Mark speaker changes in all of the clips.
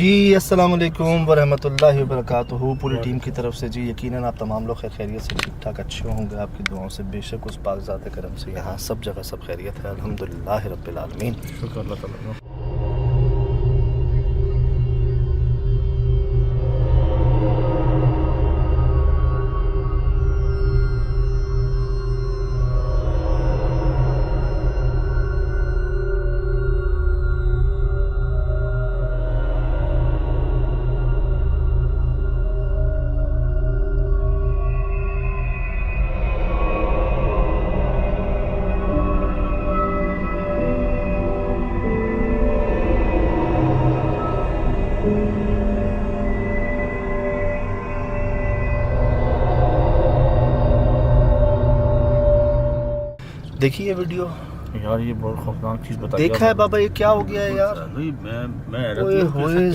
Speaker 1: जी अस्सलाम वालेकुम वरहमतुल्लाहि वबरकातुहू। पूरी टीम की तरफ से जी यकीनन आप तमाम लोग खैरियत से ठीक ठाक अच्छे होंगे। आपकी दुआओं से बेशक उस पाक ज़ात करम से यहाँ सब जगह सब खैरियत है, अल्हम्दुलिल्लाह रब्बिल आलमीन। शुक्र अल्लाह ताला। देखिए ये वीडियो
Speaker 2: यार, ये बहुत खौफनाक चीज बताई।
Speaker 1: देखा है बाबा, ये क्या हो गया है यार।
Speaker 2: मैं
Speaker 1: ओए होए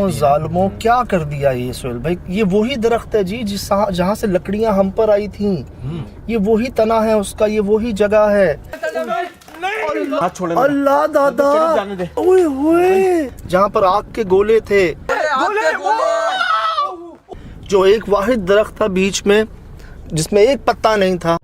Speaker 1: जालिमों क्या कर दिया ये सोहेल भाई। ये वही दरख्त है जी जहाँ से लकड़ियाँ हम पर आई थी। ये वही तना है उसका, ये वही जगह है। अल्लाह दादा, ओए होए, जहाँ पर आग के गोले थे, जो एक वाहिद दरख्त था बीच में जिसमें एक पत्ता नहीं था।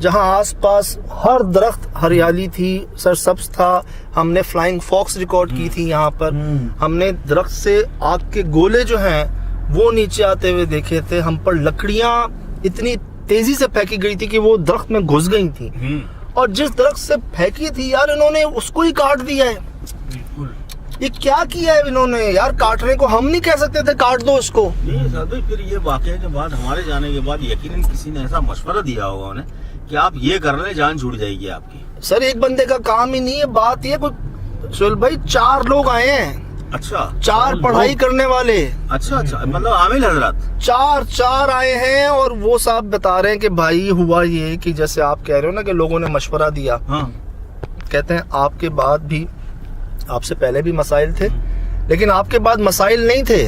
Speaker 1: जहाँ आसपास हर दरख्त हरियाली थी, सरसब्ज था। हमने फ्लाइंग फॉक्स रिकॉर्ड की थी यहाँ पर। हमने दरख्त से आग के गोले जो हैं वो नीचे आते हुए देखे थे। हम पर लकड़ियाँ इतनी तेजी से फेंकी गई थी कि वो दरख्त में घुस गई थी। और जिस दरख्त से फेंकी थी यार, इन्होंने उसको ही काट दिया है। ये क्या किया है इन्होंने यार। काटने को हम नहीं कह सकते थे काट दो इसको।
Speaker 2: नहीं साहब, फिर ये वाकये के बाद, हमारे जाने के बाद यकीनन किसी ने ऐसा मशवरा दिया होगा उन्हें कि आप ये कर ले, जान छूट जाएगी आपकी।
Speaker 1: सर एक बंदे का काम ही नहीं है। बात ये कोई सोहेल भाई, 4 लोग आए हैं।
Speaker 2: अच्छा,
Speaker 1: 4 पढ़ाई करने वाले।
Speaker 2: अच्छा, मतलब आमिल हजरत
Speaker 1: 4 आए हैं। और वो साहब बता रहे हैं कि भाई हुआ ये कि जैसे आप कह रहे हो ना कि लोगों ने मशवरा दिया।
Speaker 2: हाँ।
Speaker 1: कहते हैं आपके बाद भी, आपसे पहले भी मसाइल थे, लेकिन आपके बाद मसाइल नहीं थे।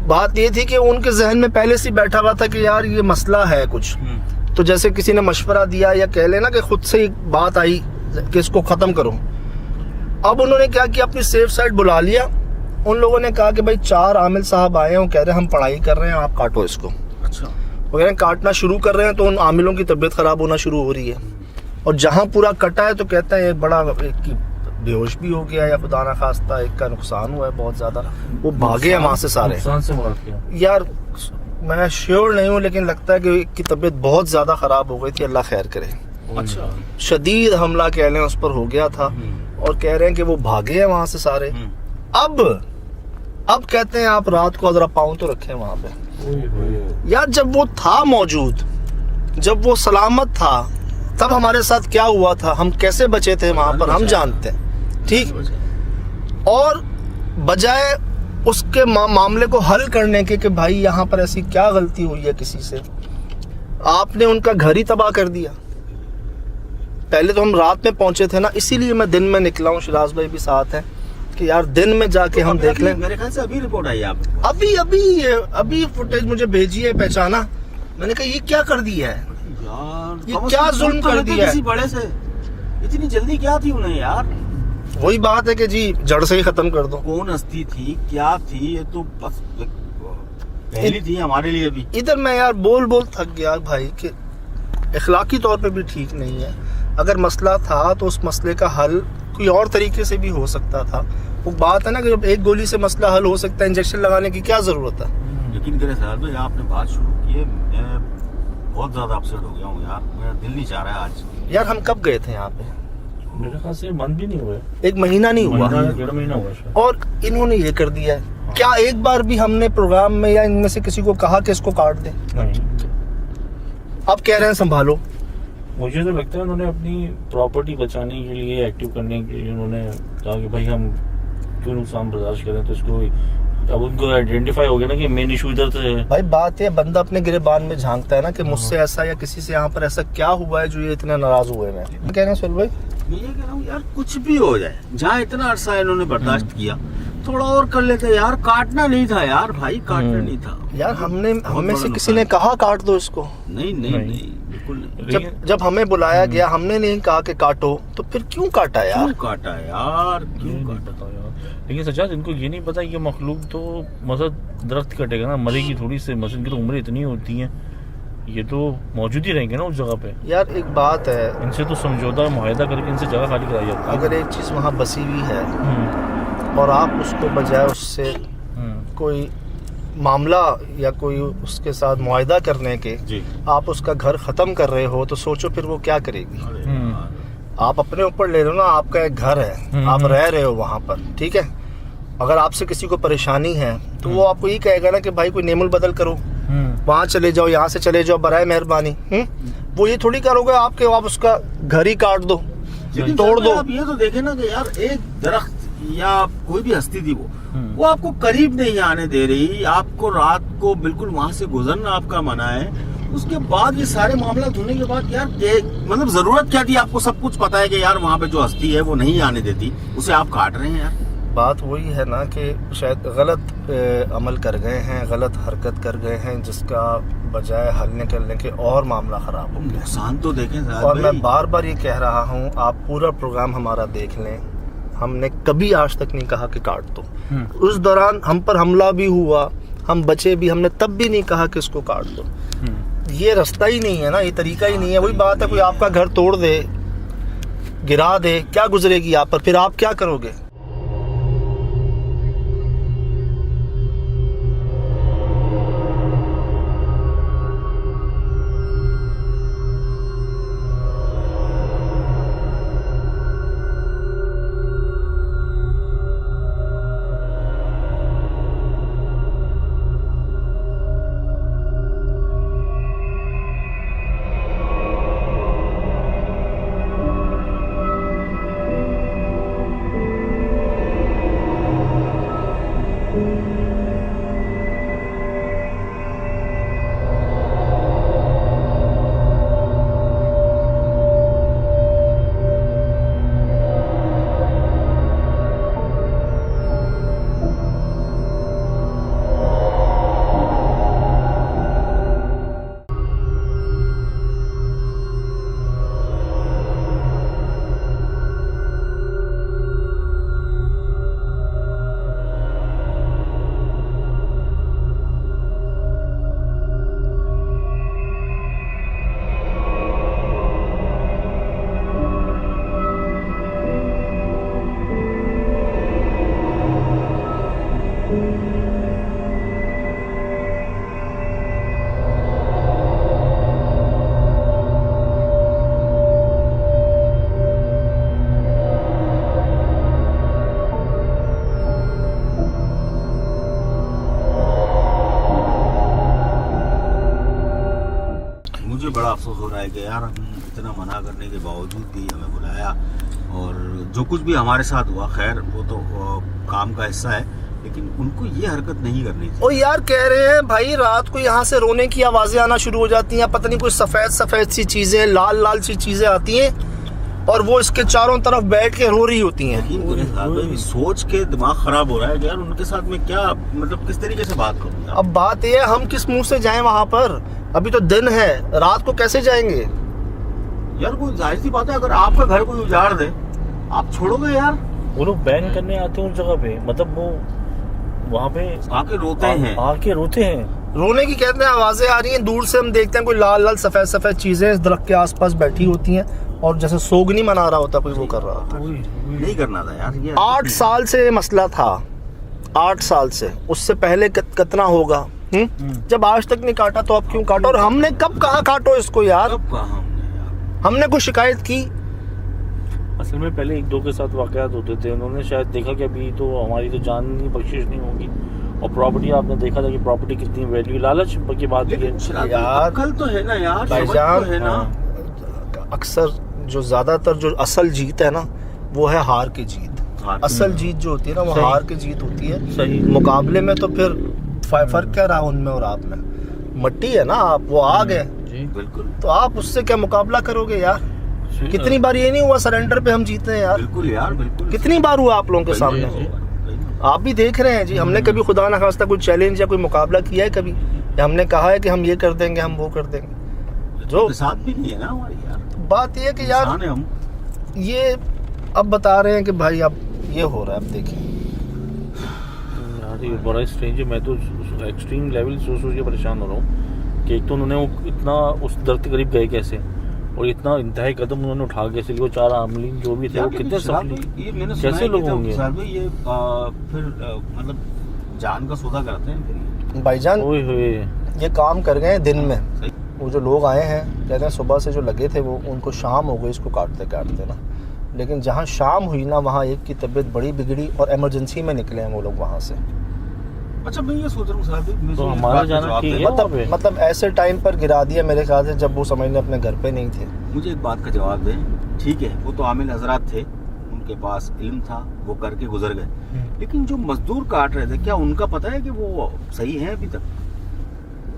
Speaker 1: बात ये थी कि उनके जहन में पहले से बैठा हुआ था कि यार ये मसला है कुछ। तो जैसे किसी ने मशवरा दिया या कह लेना कि खुद से ही बात आई कि इसको खत्म करो। अब उन्होंने क्या किया, अपनी सेफ साइड बुला लिया। उन लोगों ने कहा कि भाई 4 आमिल साहब आए हैं, वो कह रहे हैं हम पढ़ाई कर रहे हैं, आप काटो इसको।
Speaker 2: अच्छा।
Speaker 1: वो कह रहे हैं काटना शुरू कर रहे हैं तो उन आमिलों की तबीयत खराब होना शुरू हो रही है। और जहाँ पूरा कटा है तो कहता है एक बड़ा, एक की बेहोश भी हो गया या खुदा ना खास्ता एक का नुकसान हुआ है बहुत ज्यादा। वो भागे हैं वहां से सारे। यार मैं श्योर नहीं हूँ, लेकिन लगता है कि की तबीयत बहुत ज्यादा खराब हो गई थी, अल्लाह खैर करे।
Speaker 2: अच्छा।
Speaker 1: शदीद हमला कह लें उस पर हो गया था। और कह रहे हैं कि वो भागे हैं वहां से सारे। अब कहते हैं आप रात को जरा पाँव तो रखें वहां पे। यार जब वो था मौजूद, जब वो सलामत था, तब हमारे साथ क्या हुआ था, हम कैसे बचे थे वहां पर, हम जानते हैं। ठीक। और बजाय उसके मामले को हल करने के कि भाई यहाँ पर ऐसी क्या गलती हुई है किसी से, आपने उनका घर ही तबाह कर दिया। पहले तो हम रात में पहुंचे थे ना, इसीलिए मैं दिन में निकला हूँ। शिराज भाई भी साथ हैं कि यार दिन में जाके हम देख लें।
Speaker 2: मेरे ख्याल से अभी रिपोर्ट आई आप
Speaker 1: अभी फुटेज मुझे भेजी है, पहचाना। मैंने कहा ये क्या कर दिया है यार, ये क्या जुल्म कर दिया है।
Speaker 2: किसी बड़े से इतनी जल्दी क्या थी उन्हें यार।
Speaker 1: वही बात है कि जी जड़ से ही खत्म कर दो।
Speaker 2: कौन हस्ती थी, क्या थी, ये तो बस पहली थी हमारे लिए भी।
Speaker 1: इधर मैं यार बोल थक गया भाई कि इखलाकी तौर पे भी ठीक नहीं है। अगर मसला था तो उस मसले का हल कोई और तरीके से भी हो सकता था। वो बात है ना कि जब एक गोली से मसला हल हो सकता है, इंजेक्शन लगाने की क्या जरूरत है।
Speaker 2: यकीन करें साहब भाई, आपने बात शुरू की है, मैं बहुत ज्यादा अपसेट हो गया हूँ यार। मेरा दिल नहीं चाह रहा है आज।
Speaker 1: यार हम कब गए थे यहाँ पे?
Speaker 2: मेरे ख्याल से मंथ भी नहीं हुआ,
Speaker 1: 1 महीना नहीं हुआ,
Speaker 2: 1.5 महीना हुआ।
Speaker 1: और इन्होंने ये कर दिया है। क्या एक बार भी हमने प्रोग्राम में या इनमें से किसी को कहा कि इसको काट दें?
Speaker 2: नहीं।
Speaker 1: अब कह रहे हैं संभालो।
Speaker 3: मुझे तो लगता है उन्होंने अपनी प्रॉपर्टी बचाने के लिए, एक्टिव करने के लिए उन्होंने कहा कि भाई हम क्यों नुकसान बर्दाश्त करें। तो इसको अब उनको आइडेंटिफाई हो गया ना कि मेन इशू इधर से है।
Speaker 1: भाई बात ये, बंदा अपने गिरेबान में झांकता है ना कि मुझसे ऐसा या किसी से यहाँ पर ऐसा क्या हुआ है जो ये इतने नाराज हुए हैं। कहना सुन भाई,
Speaker 2: मैं ये कह रहा हूँ यार, कुछ भी हो जाए, जहाँ इतना अरसा इन्होंने बर्दाश्त किया, थोड़ा और कर लेते यार। काटना नहीं था यार भाई, काटना नहीं था
Speaker 1: यार। हमें से किसी ने कहा काट दो इसको?
Speaker 2: नहीं नहीं नहीं, बिल्कुल नहीं।
Speaker 1: जब हमें बुलाया गया, हमने नहीं कहा कि काटो, तो फिर क्यों काटा यार?
Speaker 2: क्यों काटा यार, क्यों काटा?
Speaker 3: लेकिन सच्चा इनको ये नहीं पता ये मखलूक तो मसद दरख्त कटेगा ना, मरेगी थोड़ी से। मसद की तो उम्र इतनी होती है, ये तो मौजूद ही रहेंगे ना उस जगह पे।
Speaker 1: यार एक बात है,
Speaker 3: इनसे तो समझौता मुआहदा करके इनसे जगह खाली कराई जाती है।
Speaker 1: अगर एक चीज वहाँ बसी हुई है और आप उसको बजाय उससे कोई मामला या कोई उसके साथ मुआहदा करने के
Speaker 2: जी,
Speaker 1: आप उसका घर खत्म कर रहे हो, तो सोचो फिर वो क्या करेगी। आप अपने ऊपर ले लो ना, आपका एक घर है, आप रह रहे हो वहाँ पर, ठीक है। अगर आपसे किसी को परेशानी है तो वो आपको ये कहेगा ना कि भाई कोई नेमुल बदल करो, वहाँ चले जाओ, यहाँ से चले जाओ, बराए मेहरबानी। वो ये थोड़ी करोगे आपके, आप उसका घर ही काट दो, तोड़ दो।
Speaker 2: आप ये तो देखे ना कि यार एक दरख्त या कोई भी हस्ती थी वो आपको करीब नहीं आने दे रही, आपको रात को बिल्कुल वहां से गुजरना आपका मना है। उसके बाद ये सारे मामला होने के बाद यार मतलब जरूरत क्या थी? आपको सब कुछ पता है कि यार वहाँ पे जो हस्ती है वो नहीं आने देती, उसे आप काट रहे हैं यार।
Speaker 1: बात वही है ना कि शायद गलत अमल कर गए हैं, गलत हरकत कर गए हैं, जिसका बजाय हल निकलने के और मामला खराब हो गया।
Speaker 2: नुकसान तो देखें
Speaker 1: और मैं बार बार ये कह रहा हूँ, आप पूरा प्रोग्राम हमारा देख लें, हमने कभी आज तक नहीं कहा कि काट दो। उस दौरान हम पर हमला भी हुआ, हम बचे भी, हमने तब भी नहीं कहा कि इसको काट दो। ये रास्ता ही नहीं है ना, ये तरीका ही नहीं है। वही बात है, कोई आपका घर तोड़ दे, गिरा दे, क्या गुजरेगी आप पर? फिर आप क्या करोगे?
Speaker 2: बड़ा अफसोस हो रहा है कि यार हम इतना मना करने के बावजूद भी हमें बुलाया, और जो कुछ भी हमारे साथ हुआ खैर वो तो काम का हिस्सा है, लेकिन उनको ये हरकत नहीं करनी थी।
Speaker 1: ओ यार कह रहे हैं भाई, रात को यहाँ से रोने की आवाजें आना शुरू हो जाती हैं, पता नहीं कोई सफेद सफेद सी चीजें, लाल लाल सी चीजें आती हैं, और वो इसके चारों तरफ बैठ के रो रही होती हैं।
Speaker 2: सोच के दिमाग खराब हो रहा है यार, उनके साथ में क्या मतलब किस तरीके से बात करूँ?
Speaker 1: अब बात ये है, हम किस मुंह से जाएं वहाँ पर? अभी तो दिन है, रात को कैसे जाएंगे
Speaker 2: यार? कोई जाहिर सी बात है, अगर आपका घर कोई उजाड़ दे, आप छोड़ोगे यार?
Speaker 3: वो लोग बैन करने आते हैं उस जगह पे, मतलब वो वहाँ पे
Speaker 2: आके रोते हैं,
Speaker 3: आके रोते हैं।
Speaker 1: रोने की कहते हैं आवाजें आ रही हैं, दूर से हम देखते हैं कोई लाल लाल सफेद सफेद चीजें इस दरख्त के आसपास बैठी होती हैं, और जैसे सोगनी मना रहा होता कोई, वो कर रहा होता।
Speaker 2: नहीं करना था यार ये।
Speaker 1: 8 साल से मसला था, 8 साल से, उससे पहले कितना होगा? जब आज तक नहीं काटा तो अब क्यों काटो? और हमने कब कहा काटो इसको यार?
Speaker 2: कब कहा
Speaker 1: हमने कोई शिकायत की?
Speaker 3: असल में पहले 1-2 के साथ वाकयात होते थे, उन्होंने शायद देखा कि अभी तो हमारी तो जान नहीं बख्शिश नहीं होगी, और प्रॉपर्टी आपने देखा था कि प्रॉपर्टी कितनी वैल्यू, लालच की बात है
Speaker 2: यार। कल तो है ना यार,
Speaker 1: भाईजान,
Speaker 2: तो है ना।
Speaker 1: अक्सर जो ज़्यादातर जो असल जीत है ना वो है हार की जीत। असल जीत जो होती है ना वो
Speaker 3: सही।
Speaker 1: हार की जीत होती है।
Speaker 3: सही।
Speaker 1: मुकाबले में तो फिर फर्क क्या रहा उनमें और आप में? मट्टी है ना आप, वो आग है,
Speaker 2: बिल्कुल
Speaker 1: तो आप उससे क्या मुकाबला करोगे यार? कितनी बार ये नहीं हुआ सरेंडर पे हम जीते हैं यार?
Speaker 2: बिल्कुल यार, बिल्कुल
Speaker 1: कितनी बार हुआ आप लोगों के सामने? आप भी देख रहे हैं जी। हमने कभी खुदा ना खास्ता कोई चैलेंज या कोई मुकाबला किया है कभी? या हमने कहा है कि हम ये कर देंगे, हम वो कर देंगे? जो
Speaker 2: साथ भी नहीं है ना हमारी यार।
Speaker 1: बात ये है कि यार
Speaker 2: इंसान है हम।
Speaker 1: ये अब बता रहे हैं कि भाई अब ये हो रहा है, अब देखिए
Speaker 3: यार ये बड़ा स्ट्रेंज है। मैं तो एक्सट्रीम लेवल सोच के परेशान हो रहा हूँ कि एक तो उन्होंने वो इतना उस दर्द के करीब गए कैसे, और इतना इंतहाई कदम उन्होंने उठा कैसे, वो 4 आमलीन जो भी थे वो कितने
Speaker 2: ये मैंने सुना
Speaker 3: कैसे
Speaker 2: है
Speaker 3: लोग
Speaker 2: कि
Speaker 3: होंगे?
Speaker 2: सर भाई ये फिर मतलब जान का सौदा करते हैं फिर
Speaker 1: भाईजान।
Speaker 3: ओए होए।
Speaker 1: ये काम कर गए हैं दिन में।
Speaker 2: सही।
Speaker 1: वो जो लोग आए हैं कहते हैं सुबह से जो लगे थे वो उनको शाम हो गई इसको काटते काटते ना। लेकिन जहाँ शाम हुई ना वहाँ एक की तबीयत बड़ी बिगड़ी और इमरजेंसी में निकले हैं वो लोग वहाँ से।
Speaker 2: अच्छा मैं ये सोच रहा हूँ साहब, मुझे
Speaker 3: तो
Speaker 2: इस
Speaker 3: हमारा
Speaker 2: बात का
Speaker 3: जाना
Speaker 2: जवाब
Speaker 3: ठीक
Speaker 2: दें।
Speaker 3: है? वहाँ पे?
Speaker 1: मतलब ऐसे टाइम पर गिरा दिया मेरे ख्याल से जब वो समझने अपने घर पे नहीं थे।
Speaker 2: मुझे एक बात का जवाब दें। ठीक है, वो तो आमिल हजरात थे, उनके पास इल्म था, वो करके गुजर गए। लेकिन जो मजदूर काट रहे थे, क्या उनका पता है कि वो सही है अभी तक?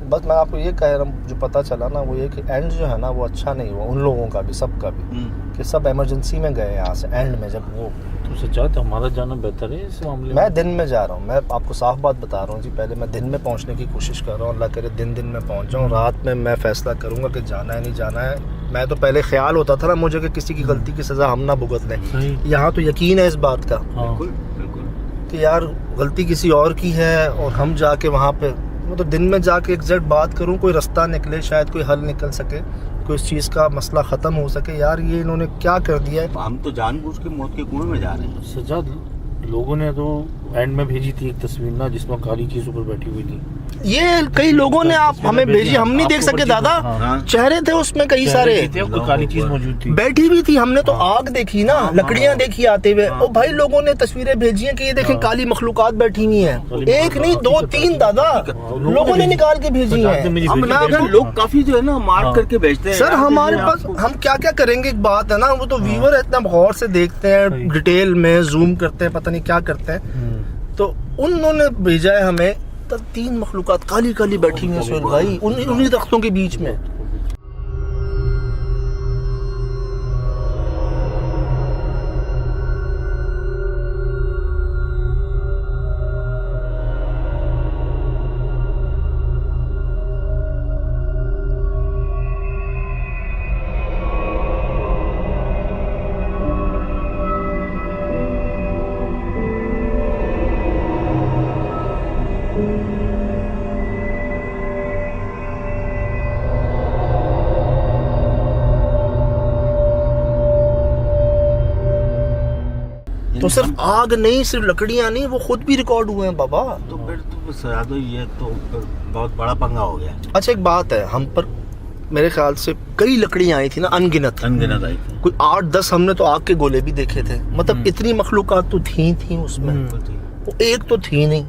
Speaker 1: बस मैं आपको ये कह रहा हूँ, जो पता चला ना वो ये कि एंड जो है ना वो अच्छा नहीं हुआ उन लोगों का भी, सबका भी, कि सब इमरजेंसी में गए यहाँ से एंड में। जब वो
Speaker 3: तो सच्चा तो हमारा जाना बेहतर है इस मामले में।
Speaker 1: मैं दिन में जा रहा हूँ, मैं आपको साफ बात बता रहा हूँ जी। पहले मैं दिन में पहुँचने की कोशिश कर रहा हूँ, अल्लाह करे दिन में पहुँच जाऊँ। रात में मैं फैसला करूँगा कि जाना है नहीं जाना है। मैं तो पहले ख्याल होता था ना मुझे कि किसी की गलती की सज़ा हम ना भुगत लें।
Speaker 3: सही।
Speaker 1: यहाँ तो यकीन है इस बात का
Speaker 3: हाँ।
Speaker 2: बिल्कुल बिल्कुल।
Speaker 1: कि यार गलती किसी और की है और हम जाके वहाँ पे मैं तो दिन में जाके एग्जैक्ट बात करूँ, कोई रास्ता निकले, शायद कोई हल निकल सके, कोई इस चीज़ का मसला ख़त्म हो सके। यार ये इन्होंने क्या कर दिया है?
Speaker 2: हम तो जानबूझ के मौत के कुएं में जा रहे हैं।
Speaker 3: सज्जाद, लोगों ने तो एंड में भेजी थी एक तस्वीर ना जिसमें काली चीज ऊपर बैठी हुई थी।
Speaker 1: ये कई लोगों ने आप हमें भेजी, हम नहीं देख सके दादा।
Speaker 3: हाँ।
Speaker 1: चेहरे थे उसमें कई सारे,
Speaker 3: कोई काली चीज मौजूद थी।
Speaker 1: बैठी भी थी। हमने तो आग देखी ना, लकड़ियां देखी आते हुए। और भाई लोगों ने तस्वीरें भेजी हैं कि ये देखें काली मखलूकात बैठी हुई हैं। एक नहीं 2 3 दादा लोगों ने निकाल के भेजी हैं।
Speaker 2: अब ना अगर लोग काफी जो है ना मार करके बेचते हैं
Speaker 1: सर
Speaker 2: यार,
Speaker 1: हमारे
Speaker 2: ये
Speaker 1: पास
Speaker 2: आपको-
Speaker 1: हम क्या क्या करेंगे? एक बात है ना, वो तो व्यूअर इतना गौर से देखते हैं, डिटेल में जूम करते हैं, पता नहीं क्या करते हैं। तो उन्होंने भेजा है हमें तो 3 मखलूकात काली काली बैठी हुई हैं सोहेल भाई उन्हीं दरख्तों के बीच में। तो सिर्फ आग नहीं, सिर्फ लकड़ियां नहीं, वो खुद भी रिकॉर्ड हुए हैं बाबा।
Speaker 2: तो फिर तो सयादो ये तो फिर बहुत बड़ा पंगा हो गया।
Speaker 1: अच्छा एक बात है, हम पर मेरे ख्याल से कई लकड़ियां आई थी ना, अनगिनत
Speaker 2: अनगिनत आई थी।
Speaker 1: कोई 8-10 हमने तो आग के गोले भी देखे थे। मतलब इतनी मखलूकात तो थी उसमें, वो एक तो थी नहीं।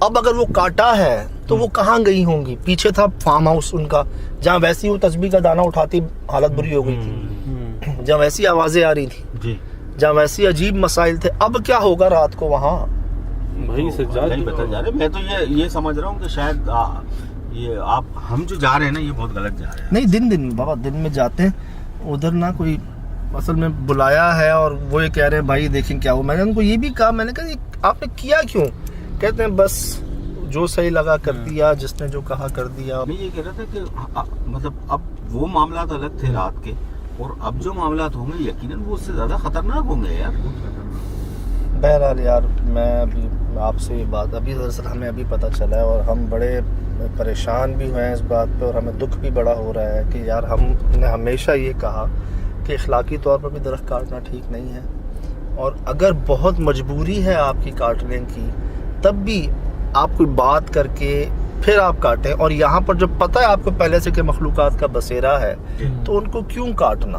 Speaker 1: अब अगर वो काटा है तो वो कहाँ गई होंगी? पीछे था फार्म हाउस उनका, जहाँ वैसी वो तस्बीह का दाना उठाती हालत बुरी हो गई थी, जहाँ वैसी आवाजें आ रही थी
Speaker 2: जी,
Speaker 1: जहाँ वैसी अजीब मसाइल थे। अब क्या होगा रात को वहाँ?
Speaker 3: भाई सज्जाद
Speaker 2: नहीं बता जा रहे। मैं तो ये समझ रहा हूँ कि शायद ये हम जो जा रहे हैं ना ये बहुत गलत जा रहे हैं।
Speaker 1: नहीं दिन बाबा दिन में जाते हैं उधर ना, कोई असल में बुलाया है और वो ये कह रहे हैं भाई देखें क्या हो। मैंने उनको ये भी कहा, मैंने कहा ये आपने किया क्यों? कहते हैं बस जो सही लगा कर दिया, जिसने जो कहा कर दिया।
Speaker 2: मैं ये कह रहा था कि मतलब अब वो मामला अलग थे रात के, और अब जो मामला होंगे यकीनन वो उससे ज्यादा खतरनाक होंगे यार।
Speaker 1: बहरहाल यार मैं अभी आपसे ये बात अभी दरअसल हमें अभी पता चला है और हम बड़े परेशान भी हुए हैं इस बात पे, और हमें दुख भी बड़ा हो रहा है कि यार हमने हमेशा ये कहा कि इखलाकी तौर पर भी दरख्त काटना ठीक नहीं है, और अगर बहुत मजबूरी है आपकी काटने की तब भी आप कोई बात करके फिर आप काटें। और यहाँ पर जब पता है आपको पहले से कि मखलूकात का बसेरा है तो उनको क्यों काटना?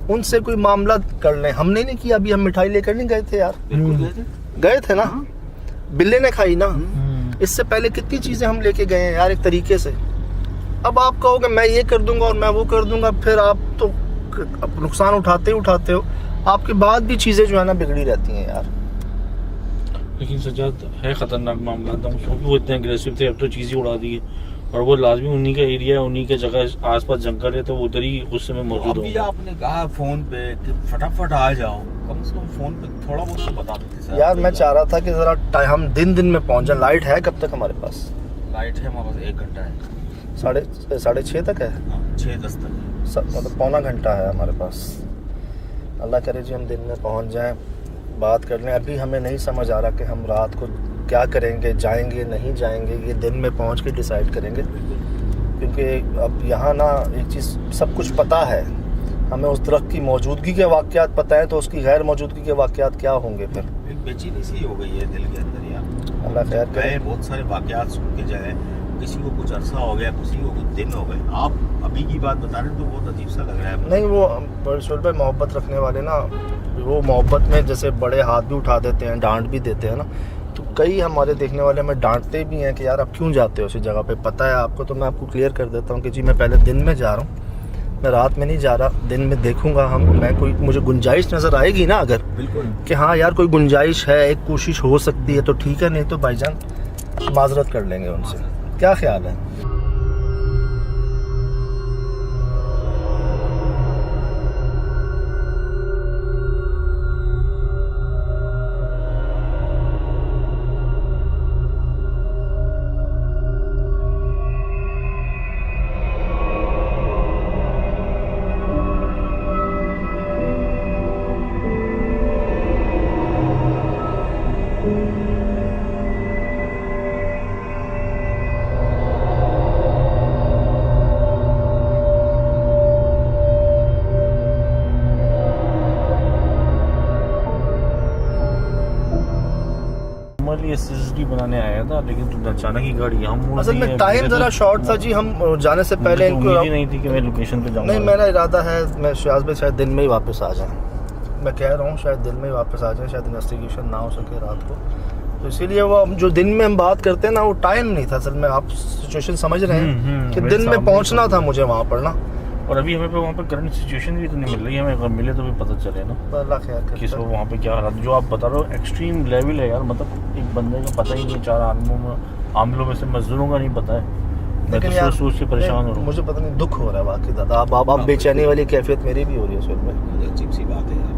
Speaker 1: उनसे कोई मामला कर लें। हमने नहीं किया, अभी हम मिठाई लेकर नहीं गए थे यार, गए थे ना, बिल्ले ने खाई ना। इससे पहले कितनी चीजें हम लेके गए हैं यार एक तरीके से। अब आप कहोगे मैं ये कर दूंगा और मैं वो कर दूंगा, फिर आप तो आप नुकसान उठाते हो, आपके बाद भी चीज़ें जो है ना बिगड़ी रहती हैं यार।
Speaker 3: लेकिन सज्जाद है खतरनाक मामला था, क्योंकि वो इतने अग्रेसिव थे, अब तो चीज़ें उड़ा दी है। और वो लाजमी उन्हीं का एरिया है, उन्हीं के जगह आसपास जंगल है, तो वो उधर ही उस समय मौजूद
Speaker 2: अभी
Speaker 3: होगा।
Speaker 2: आपने कहा फोन पे कि फटाफट आ जाओ, कम से कम फोन पे थोड़ा बहुत तो बता देते सर।
Speaker 1: यार मैं चाह रहा था कि ज़रा हम दिन में पहुँच जाए। लाइट है कब तक हमारे पास?
Speaker 2: लाइट है हमारे पास 1 घंटा है,
Speaker 1: 6:30 तक है,
Speaker 2: 6:10 तक।
Speaker 1: मतलब पौना घंटा है हमारे पास। अल्लाह करे जी हम दिन में पहुंच जाएं, बात कर लें। अभी हमें नहीं समझ आ रहा कि हम रात को क्या करेंगे, जाएंगे नहीं जाएंगे, ये दिन में पहुंच के डिसाइड करेंगे। क्योंकि अब यहाँ ना एक चीज़ सब कुछ पता है हमें, उस दरख्त की मौजूदगी के वाक़यात पता है, तो उसकी गैर मौजूदगी के वाक़यात क्या होंगे फिर?
Speaker 2: एक बेचैनी सी हो गई है दिल के अंदर यार।
Speaker 1: अल्लाह खैर करे।
Speaker 2: बहुत सारे वाक़यात सुन के जाए, किसी को कुछ अरसा हो गया, किसी को कुछ दिन हो गए। आप अभी की बात बता रहे हैं तो बहुत अजीब सा लग रहा है।
Speaker 1: नहीं वो शोल भाई मोहब्बत रखने वाले ना, वो मोहब्बत में जैसे बड़े हाथ भी उठा देते हैं, डांट भी देते हैं ना, तो कई हमारे देखने वाले हमें डांटते भी हैं कि यार आप क्यों जाते हो उसी जगह पे, पता है आपको। तो मैं आपको क्लियर कर देता हूँ कि जी मैं पहले दिन में जा रहा हूँ, मैं रात में नहीं जा रहा, दिन में देखूंगा मैं कोई मुझे गुंजाइश नज़र आएगी ना अगर
Speaker 2: बिल्कुल
Speaker 1: कि हाँ यार कोई गुंजाइश है, एक कोशिश हो सकती है तो ठीक है, नहीं तो भाईजान माजरत कर लेंगे उनसे। क्या ख्याल है?
Speaker 3: एसएसडी बनाने आया था, लेकिन तुम अचानक ही गाड़ी यहाँ मोड़
Speaker 1: असल
Speaker 3: दी
Speaker 1: में
Speaker 3: है।
Speaker 1: टाइम
Speaker 3: मुझे
Speaker 1: ज़रा
Speaker 3: तो-
Speaker 1: शॉर्ट था जी, हम जाने से पहले
Speaker 3: मुझे तो उम्मीद ही नहीं थी कि मैं लोकेशन पे जाऊंगा।
Speaker 1: नहीं, मेरा इरादा है मैं शायद भाई शायद दिन में ही वापस आ जाएं। मैं कह रहा हूँ शायद दिन में ही वापस आ जाएं, शायद इन्वेस्टिगेशन ना हो सके रात को, तो इसीलिए वो जो दिन में हम बात करते हैं ना, वो टाइम नहीं था असल में। आप सिचुएशन समझ रहे हैं कि
Speaker 3: मेरे
Speaker 1: दिन में
Speaker 3: सामने
Speaker 1: पहुँचना
Speaker 3: तो-
Speaker 1: था मुझे वहाँ पर ना।
Speaker 3: और अभी हमें पे वहाँ पे करंट सिचुएशन भी तो नहीं मिल रही है, हमें अगर मिले तो भी पता चले ना
Speaker 1: अल्लाह खैर करे।
Speaker 3: किस वहाँ पे क्या हालात। जो आप बता रहे हो एक्सट्रीम लेवल है यार, मतलब एक बंदे का पता ही नहीं, 4 आमलों में से मजदूरों का नहीं पता है। मैं
Speaker 1: लेकिन
Speaker 3: तो
Speaker 1: यार
Speaker 3: सोच से परेशान हो रहा हूँ।
Speaker 1: मुझे पता नहीं, दुख हो रहा है वाकई दादा। अब बेचैनी वाली कैफियत मेरी भी हो रही है सुन में।
Speaker 2: अजीब सी बात है यार।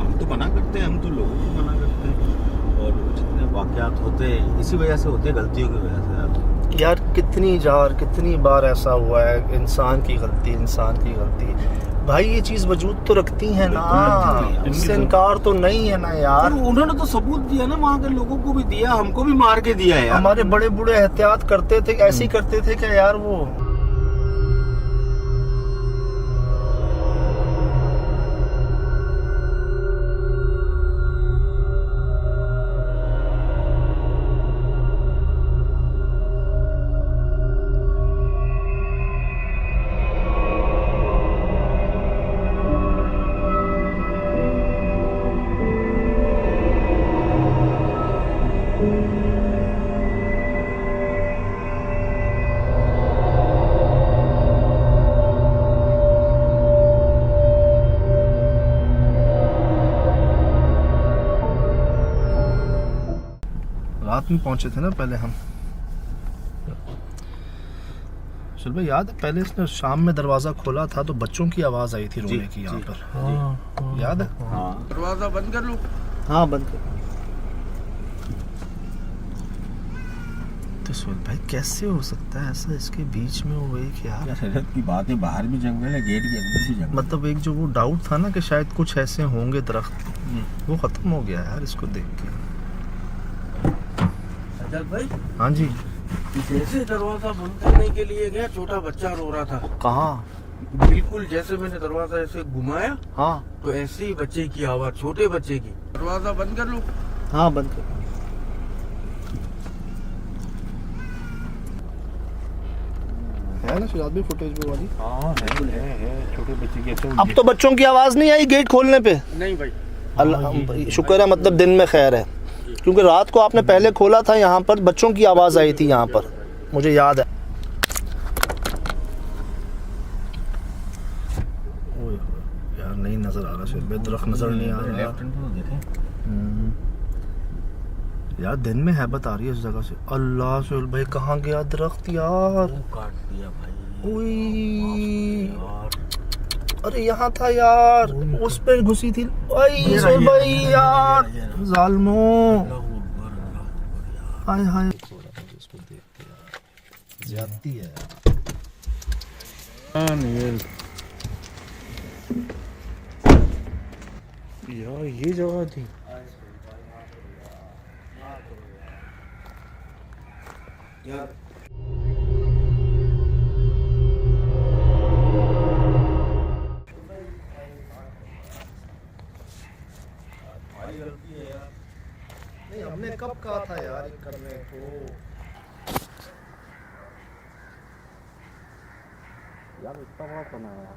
Speaker 2: हम तो मना करते हैं, हम तो लोगों को मना करते हैं, और जितने वाक़यात होते हैं इसी वजह से होते हैं, गलतियों की वजह से
Speaker 1: यार कितनी बार ऐसा हुआ है, इंसान की गलती भाई, ये चीज़ वजूद तो रखती है ना, इससे इनकार तो नहीं है ना यार।
Speaker 2: तो उन्होंने तो सबूत दिया ना, वहाँ के लोगों को भी दिया, हमको भी मार के दिया है यार।
Speaker 1: हमारे बड़े बूढ़े एहतियात करते थे, ऐसे ही करते थे क्या यार वो। रात में पहुंचे थे ना पहले हम। चल भाई याद है पहले इसने शाम में दरवाजा खोला था तो बच्चों की आवाज आई थी रोने की यहाँ पर, याद है?
Speaker 2: हाँ,
Speaker 4: दरवाजा बंद कर लो।
Speaker 1: हाँ बंद कर। तो सुन भाई कैसे हो सकता है ऐसा, इसके बीच में वो एक यार,
Speaker 2: हैरत की बात है, बाहर भी जंगल है, गेट के अंदर भी जंगल।
Speaker 1: मतलब एक जो वो डाउट था ना कि शायद कुछ ऐसे होंगे दरख्त, वो खत्म हो गया यार इसको देख के।
Speaker 4: सजल भाई,
Speaker 1: हाँ जी।
Speaker 4: जैसे दरवाजा बंद करने के लिए गया, छोटा बच्चा रो रहा था।
Speaker 1: कहाँ?
Speaker 4: बिल्कुल जैसे मैंने दरवाजा ऐसे घुमाया,
Speaker 1: हाँ
Speaker 4: तो ऐसे ही बच्चे की आवाज, छोटे बच्चे की। दरवाजा बंद कर लो।
Speaker 1: हाँ बंद कर। है ना शिराज भी फुटेज वो वाली?
Speaker 3: हाँ है छोटे बच्चे की। अच्छा
Speaker 1: अब तो बच्चों की आवाज नहीं आई गेट खोलने पे?
Speaker 4: नहीं भाई,
Speaker 1: अल्लाह शुक्र है, मतलब दिन में खैर है, क्योंकि रात को आपने पहले खोला था यहाँ पर, बच्चों की आवाज़ आई थी यहाँ पर, मुझे याद है। ओए नहीं नजर आ रहा सुहेल भाई, दरख्त नजर नहीं आ रहा।
Speaker 2: लेफ्ट हैंड तो देखें।
Speaker 1: यार दिन में हैबत आ रही है इस जगह से। अल्लाह सुहेल भाई कहाँ गया दरख्त यार?
Speaker 2: वो काट दिया भाई।
Speaker 1: ओए
Speaker 2: यार
Speaker 1: अरे यहाँ था यार, उस पे घुसी थी। ओए सुहेल भाई यार जालमो, हाय हाय इसको देख के यार ज्यादती है
Speaker 3: यार ये जगह थी।
Speaker 2: यार
Speaker 1: नहीं, हमने कब कहा था यार ये करने को? यार इतना बड़ा बनाया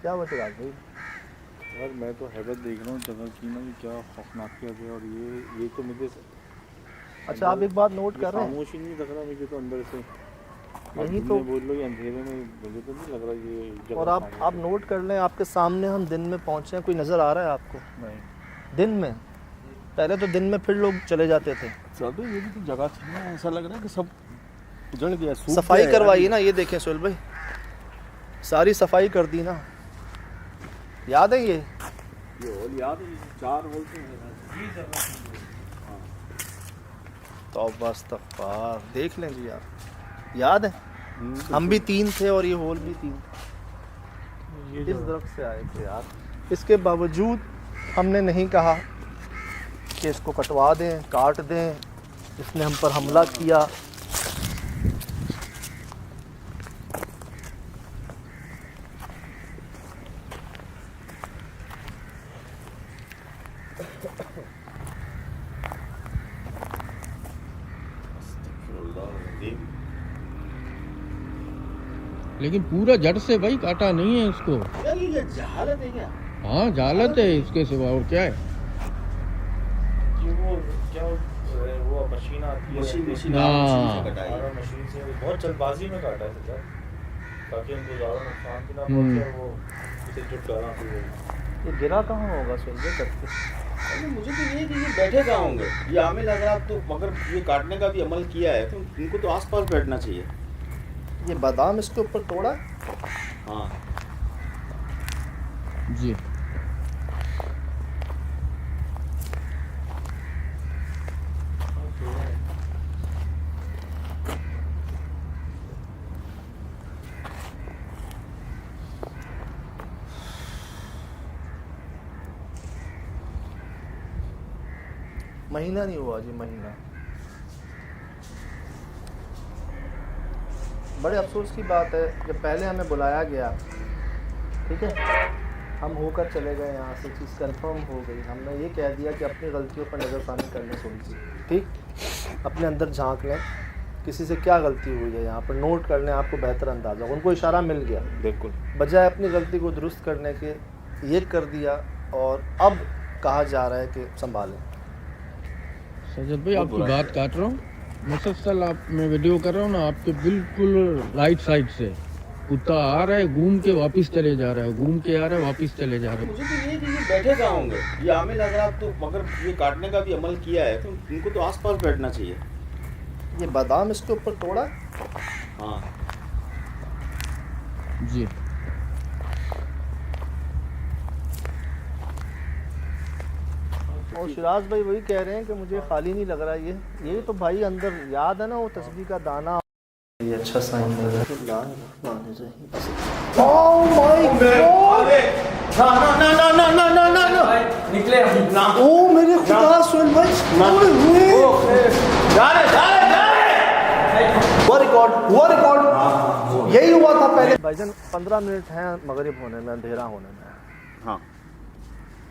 Speaker 1: क्या बचेगा भाई?
Speaker 3: यार मैं तो हैबत देख रहा हूँ जगह की ना, कि क्या खौफनाक किया गया। और ये तो मुझे
Speaker 1: अच्छा आप एक बात नोट कर रहे हैं,
Speaker 3: खामोशी नहीं लग रहा मुझे तो अंदर से।
Speaker 1: यही
Speaker 3: अब
Speaker 1: तो
Speaker 3: तुमने बोल लो ये अंधेरे में, मुझे तो नहीं लग रहा ये जगह
Speaker 1: और आप नोट कर लें, आपके सामने हम दिन में पहुंचे हैं, कोई नज़र आ रहा है आपको?
Speaker 3: नहीं।
Speaker 1: दिन में पहले तो दिन में फिर लोग चले जाते थे।
Speaker 2: चलो ये भी तो जगह थी ना, ऐसा लग रहा है कि सब उजड़ गया, सूख
Speaker 1: सफाई
Speaker 2: गया
Speaker 1: करवाइए
Speaker 2: यार।
Speaker 1: ना, ये देखें सुहेल भाई सारी सफाई कर दी ना, याद है ये?
Speaker 2: ये होल याद है, 4 होल तो है।
Speaker 1: तौबा इस्तग़फ़ार, देख लें जी यार, याद है हम भी 3 थे और ये होल भी 3 थे।
Speaker 3: ये
Speaker 1: इस दरख्त से आए थे यार, इसके बावजूद हमने नहीं कहा कि इसको कटवा दें, काट दें। इसने हम पर हमला किया।
Speaker 4: लेकिन पूरा जड़ से भाई काटा नहीं है इसको।
Speaker 2: यार ये जहालत है क्या?
Speaker 4: हाँ जालत है, इसके सिवा और क्या है।
Speaker 3: कि वो क्या वो मशीन आती है,
Speaker 2: मशीन
Speaker 4: हाँ।
Speaker 2: से कटाई है।
Speaker 3: और मशीन से बहुत जल्दबाजी में काटा है सर, ताकि हमको ज़्यादा नुकसान भी ना
Speaker 4: हम्म।
Speaker 3: पहुंचे। और वो इसे चुटकारा फिर
Speaker 1: ये गिरा कहाँ होगा सुहेल करके?
Speaker 2: अरे मुझे तो ये कि ये बैठे कहाँ होंगे, ये आमिल हजरात तो मगर ये काटने का भी अमल किया है तो इनको तो आसपास बैठना चाहिए।
Speaker 1: ये बादाम इसके ऊपर तोड़ा?
Speaker 2: हाँ
Speaker 4: जी
Speaker 1: महीना नहीं हुआ जी, महीना। बड़े अफसोस की बात है, जब पहले हमें बुलाया गया, ठीक है, हम होकर चले गए यहाँ से, चीज़ कंफर्म हो गई, हमने ये कह दिया कि अपनी गलतियों पर नज़रसानी करने थोड़ी सी, ठीक, अपने अंदर झांक लें, किसी से क्या गलती हुई है यहाँ पर नोट कर लें, आपको बेहतर अंदाज़ा। उनको इशारा मिल गया,
Speaker 3: बिल्कुल
Speaker 1: बजाय अपनी गलती को दुरुस्त करने के ये कर दिया, और अब कहा जा रहा है कि संभालें।
Speaker 4: सजद भाई आपकी बात काट रहा हूँ, मुसलसल आप मैं वीडियो कर रहा हूँ ना, आपके बिल्कुल राइट साइड से कुत्ता आ रहा है, घूम के वापस चले जा रहा है, घूम के आ रहा है, वापस चले जा रहा है।
Speaker 2: मुझे तो ये कि ये बैठे कहाँ होंगे, ये आमिल हजरात तो मगर ये काटने का भी अमल किया है तो इनको तो आसपास बैठना चाहिए।
Speaker 1: ये बादाम इसके ऊपर तोड़ा?
Speaker 2: हाँ
Speaker 4: जी
Speaker 1: और शिराज भाई वही कह रहे हैं कि मुझे खाली नहीं लग रहा ये तो भाई अंदर याद है ना वो तस्बीह का दाना, ये अच्छा साइन लग रहा है। ओह माय गॉड,
Speaker 2: निकले
Speaker 1: ओ मेरे खुदा सुहेल भाई, हुआ रिकॉर्ड, यही हुआ था पहले। भाईजान 15 मिनट हैं मगरिब होने में, अंधेरा होने में।
Speaker 2: हाँ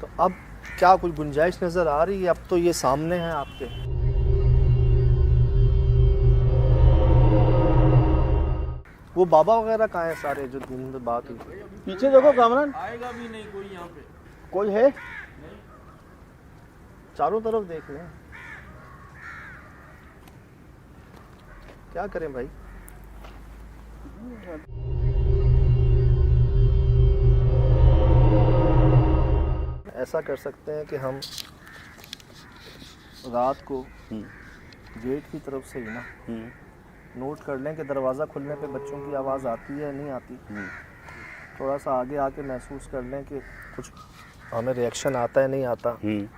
Speaker 1: तो अब क्या कोई गुंजाइश नजर आ रही है? अब तो ये सामने है आपके। वो बाबा वगैरह कहाँ हैं सारे जो दिन में बात हुई?
Speaker 2: पीछे देखो कामरान,
Speaker 4: आएगा भी नहीं कोई यहाँ पे।
Speaker 1: कोई है? चारों तरफ देख लें, क्या करें भाई? ऐसा कर सकते हैं कि हम रात को गेट की तरफ से ही ना नोट कर लें कि दरवाज़ा खुलने पे बच्चों की आवाज़ आती है नहीं आती। थोड़ा सा आगे आके महसूस कर लें कि कुछ हमें रिएक्शन आता है नहीं आता।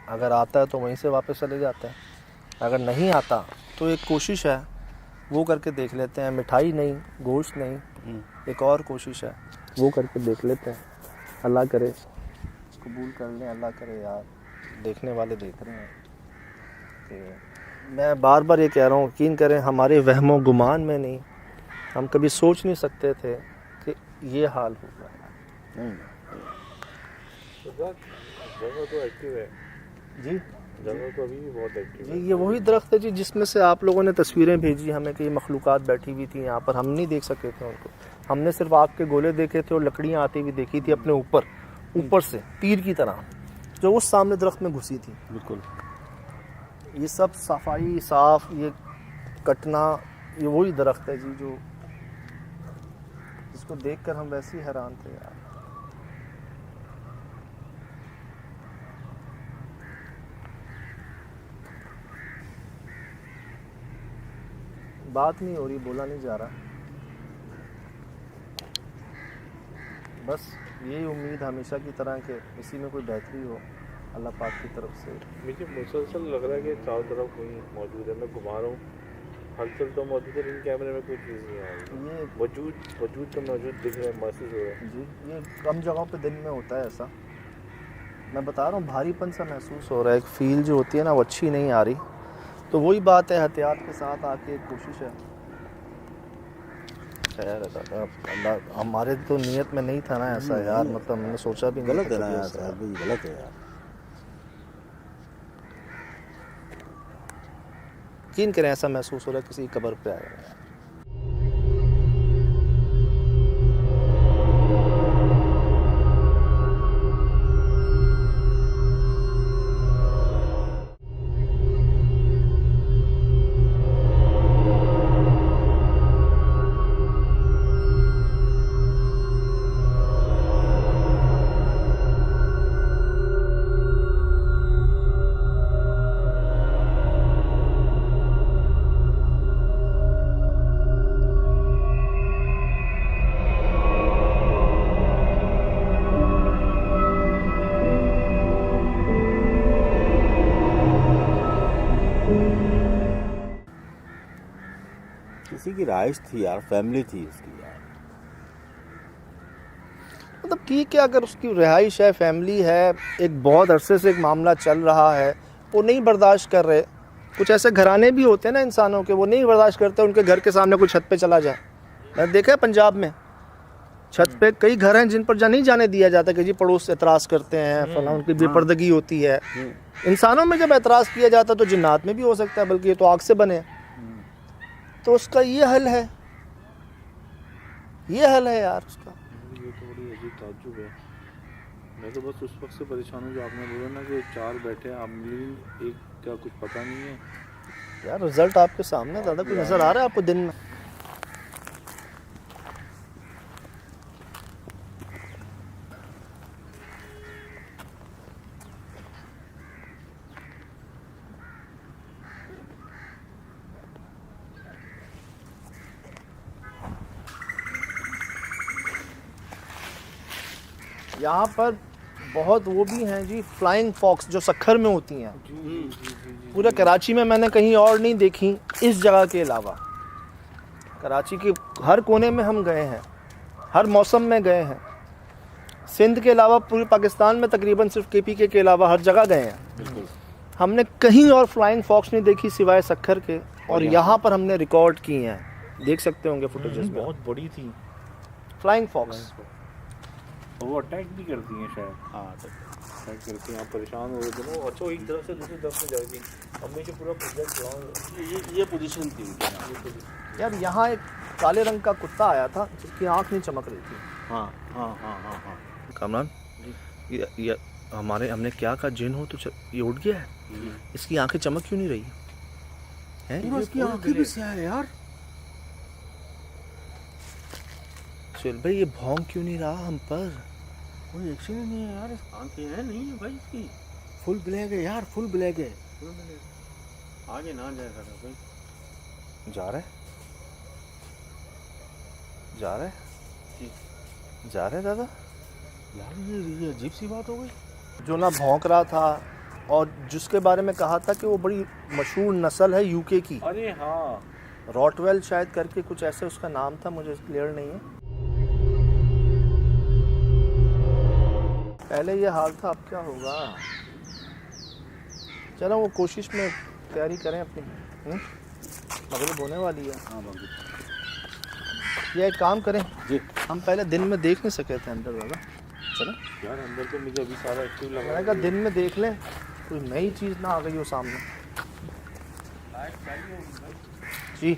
Speaker 1: अगर आता है तो वहीं से वापस चले जाते हैं, अगर नहीं आता तो एक कोशिश है वो करके देख लेते हैं। मिठाई नहीं, गोश्त नहीं, एक और कोशिश है वो करके देख लेते हैं। अल्लाह करे कबूल कर लें, अल्लाह करे यार, देखने वाले देख रहे हैं। कि मैं बार बार ये कह रहा हूँ, यकीन करें हमारे वहमो गुमान में नहीं, हम कभी सोच नहीं सकते थे कि ये हाल होगा।
Speaker 3: जगह तो एक्टिव है
Speaker 1: जी,
Speaker 3: जगह तो अभी भी बहुत एक्टिव
Speaker 1: जी ये वही दरख्त है जी जिसमें से आप लोगों ने तस्वीरें भेजी हमें कि मखलूक़ात बैठी हुई थी यहाँ पर। हम नहीं देख सके थे उनको, हमने सिर्फ आग के गोले देखे थे और लकड़ियाँ आती हुई देखी थी अपने ऊपर से तीर की तरह जो उस सामने दरख्त में घुसी थी।
Speaker 2: बिल्कुल
Speaker 1: ये सब सफाई साफ, ये कटना, ये वही दरख्त है जी जो जिसको देखकर हम वैसे ही हैरान थे यार। बात नहीं हो रही, बोला नहीं जा रहा। बस यही उम्मीद हमेशा की तरह के इसी में कोई बेहतरी हो अल्लाह पाक की तरफ से।
Speaker 3: मुझे मुसलसल लग रहा है कि चारों तरफ कोई मौजूद है। मैं घुमा रहा हूँ, हलचल तो मौजूद है लेकिन कैमरे में कोई चीज़ नहीं आ रही।
Speaker 1: ये
Speaker 3: वजूद तो मौजूद दिख रहा है, महसूस हो रहा है
Speaker 1: जी, ये कम जगहों पे दिन में होता है ऐसा। मैं बता रहा हूँ भारीपन सा महसूस हो रहा है, एक फील जो होती है ना वो अच्छी नहीं आ रही। तो वही बात है, एहतियात के साथ आके एक कोशिश है। खैर अल्लाह, हमारे तो नियत में नहीं था ना ऐसा यार, मतलब हमने सोचा भी नहीं
Speaker 2: गलत
Speaker 1: था
Speaker 2: है ना
Speaker 1: कभी
Speaker 2: यार,
Speaker 1: ऐसा।
Speaker 2: साहब ये गलत है यार।
Speaker 1: यकीन करें ऐसा महसूस हो रहा है किसी की कब्र पे आया है।
Speaker 2: किसी की राइश थी यार, फैमिली थी उसकी यार।
Speaker 1: मतलब ठीक है, अगर उसकी रिहाइश है, फैमिली है, एक बहुत अरसे से एक मामला चल रहा है, वो नहीं बर्दाश्त कर रहे। कुछ ऐसे घराने भी होते हैं ना इंसानों के, वो नहीं बर्दाश्त करते उनके घर के सामने कोई छत पे चला जाए। मैंने देखा है पंजाब में छत पे कई घर हैं जिन पर नहीं जाने दिया जाता कि जी पड़ोस एतराज़ करते हैं, फला उनकी बेपर्दगी होती है। इंसानों में जब एतराज़ किया जाता है तो जिन्नात में भी हो सकता है, बल्कि ये तो आग से बने। तो उसका ये हल है, ये हल है यार उसका।
Speaker 3: ये तो बड़ी अजीब ताज्जुब है। मैं तो बस उस वक्त से परेशान हूँ जो आपने बोला ना कि चार बैठे हैं, आप मिली एक का कुछ पता नहीं है
Speaker 1: यार। रिजल्ट आपके सामने दादा, कोई नज़र आ रहा है आपको दिन में? यहाँ पर बहुत वो भी हैं जी, फ्लाइंग फॉक्स जो सखर में होती हैं। पूरे कराची में मैंने कहीं और नहीं देखी इस जगह के अलावा। कराची के हर कोने में हम गए हैं, हर मौसम में गए हैं। सिंध के अलावा पूरे पाकिस्तान में तकरीबन सिर्फ KPK के अलावा हर जगह गए हैं। हमने कहीं और फ्लाइंग फॉक्स नहीं देखी सिवाय सखर के, और यहाँ पर हमने रिकॉर्ड किए हैं, देख सकते होंगे फुटेजेस में।
Speaker 3: बहुत बड़ी थी
Speaker 1: फ्लाइंग फॉक्स।
Speaker 3: वो अटैक भी करती हैं शायद।
Speaker 2: हाँ
Speaker 3: अटैक करती हैं, आप परेशान हो रहे थे ना। अच्छा, एक तरफ से दूसरी तरफ से जाएगी। हमने जो पूरा प्रोजेक्ट
Speaker 2: ये पोजीशन थी उनकी।
Speaker 1: यार यहाँ एक काले रंग का कुत्ता आया था जिसकी आँख नहीं चमक रही थी।
Speaker 2: हाँ हाँ हाँ हाँ हाँ।
Speaker 1: कामरान, ये हमने क्या कहा, जिन हो तो ये उठ गया है, इसकी आंखें चमक क्यों नहीं रही हैं?
Speaker 2: इसकी आंखें भी स्याह है यार।
Speaker 1: सुहेल भाई ये भौंक क्यों नहीं रहा हम पर?
Speaker 4: कोई एक्शन ही नहीं है यार, आंखें हैं नहीं है भाई इसकी,
Speaker 1: फुल ब्लैक है यार, फुल ब्लैक है।
Speaker 4: आगे ना जाएगा भाई।
Speaker 1: जा रहे जा रहे जा रहे दादा
Speaker 4: यार ये अजीब सी बात हो गई।
Speaker 1: जो ना भौंक रहा था और जिसके बारे में कहा था कि वो बड़ी मशहूर नस्ल है यूके की,
Speaker 3: अरे हाँ,
Speaker 1: रॉटवेल शायद करके कुछ ऐसे उसका नाम था, मुझे क्लियर नहीं है। पहले ये हाल था, अब क्या होगा? चलो वो कोशिश में तैयारी करें अपनी। मगरिब होने वाली है।
Speaker 2: हाँ बाबू
Speaker 1: ये एक काम करें
Speaker 2: जी,
Speaker 1: हम पहले दिन में देख नहीं सके थे अंदर दादा, चलो
Speaker 3: यार अंदर तो मुझे अभी सारा एक्टिव लग रहा
Speaker 1: मैंने कहा दिन में देख लें, कोई नई चीज़ ना आ गई हो सामने। जी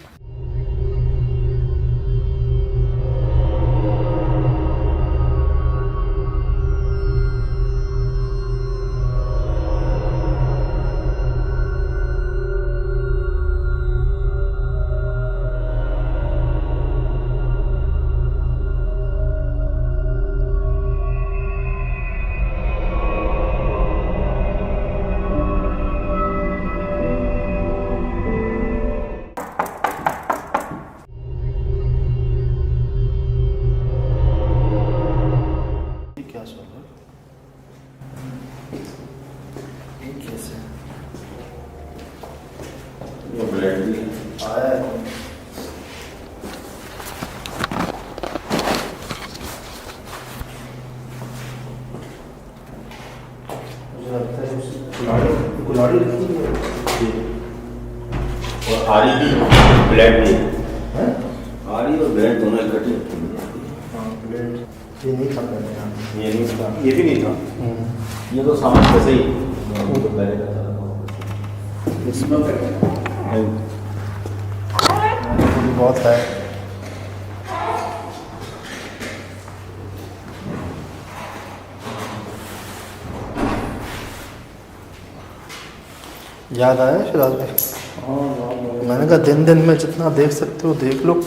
Speaker 1: क्या चल रहा है? ये कैसे
Speaker 2: ये ब्लेड भी
Speaker 1: आया है? मुझे लगता है उस कुल्हाड़ी रखी है
Speaker 2: और आरी भी ब्लेड भी
Speaker 1: हैं?
Speaker 2: आरी और ब्लेड दोनों इकट्ठे।
Speaker 1: हाँ प्लेट ये नहीं था पहले यहाँ।
Speaker 2: ये नहीं था, ये भी नहीं था, ये तो सामान वैसे ही वो तो पहले का था।
Speaker 1: इसमें
Speaker 2: नहीं।
Speaker 1: बहुत है। याद आया शिराज भाई? मैंने कहा दिन दिन में जितना देख सकते हो देख लो।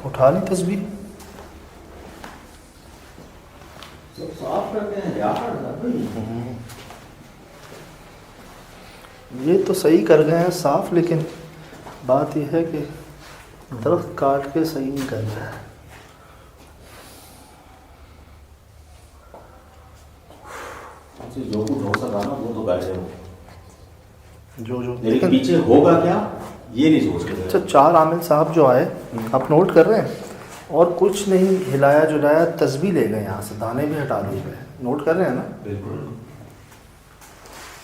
Speaker 1: उठा ली तस्वीर।
Speaker 2: सब साफ करते हैं यार।
Speaker 1: ये तो सही कर गए हैं साफ, लेकिन बात यह है कि दरख्त काट के सही नहीं कर रहा है।
Speaker 2: जो कुछ हो सका ना वो तो बैठे हो,
Speaker 1: जो
Speaker 2: लेकिन
Speaker 1: लेकिन
Speaker 2: पीछे होगा क्या ये नहीं सोच रहे।
Speaker 1: अच्छा 4 आमिल साहब जो आए, आप नोट कर रहे हैं, और कुछ नहीं हिलाया जुलाया, तस्बीह ले गए यहाँ से, दाने भी हटा दिए गए। नोट कर रहे हैं ना?
Speaker 2: बिल्कुल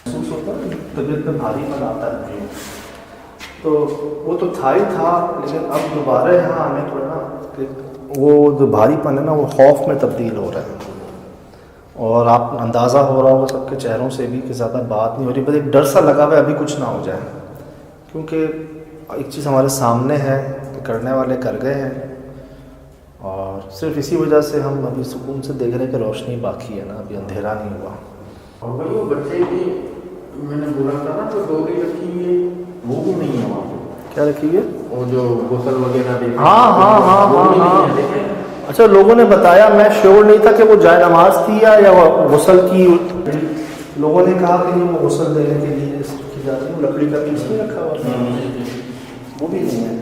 Speaker 1: महसूस होता है तबीयत में भारीपन आता है। तो वो तो था ही था, लेकिन अब दोबारा यहाँ हमें थोड़ा ना वो जो भारीपन है ना वो खौफ में तब्दील हो रहा है। और आप अंदाज़ा हो रहा होगा सबके चेहरों से भी कि ज़्यादा बात नहीं हो रही, बस एक डर सा लगा हुआ है अभी कुछ ना हो जाए। क्योंकि एक चीज़ हमारे सामने है कि करने वाले कर गए हैं, और सिर्फ इसी वजह से हम अभी सुकून से देख रहे हैं कि रोशनी बाकी है ना, अभी अंधेरा नहीं हुआ।
Speaker 4: और भाई वो बच्चे की मैंने बोला था ना, तो डोरी रखी हुई है, वो भी नहीं है वहाँ पे।
Speaker 1: क्या रखी है?
Speaker 4: वो जो गुसल वगैरह देखे।
Speaker 1: हाँ। अच्छा, लोगों ने बताया, मैं श्योर नहीं था कि वो जाए नमाज थी या वो गुसल की। लोगों ने कहा कि वो गुसल देने के लिए रखी जाती है, वो लकड़ी का पीस नहीं रखा हुआ, वो भी नहीं है।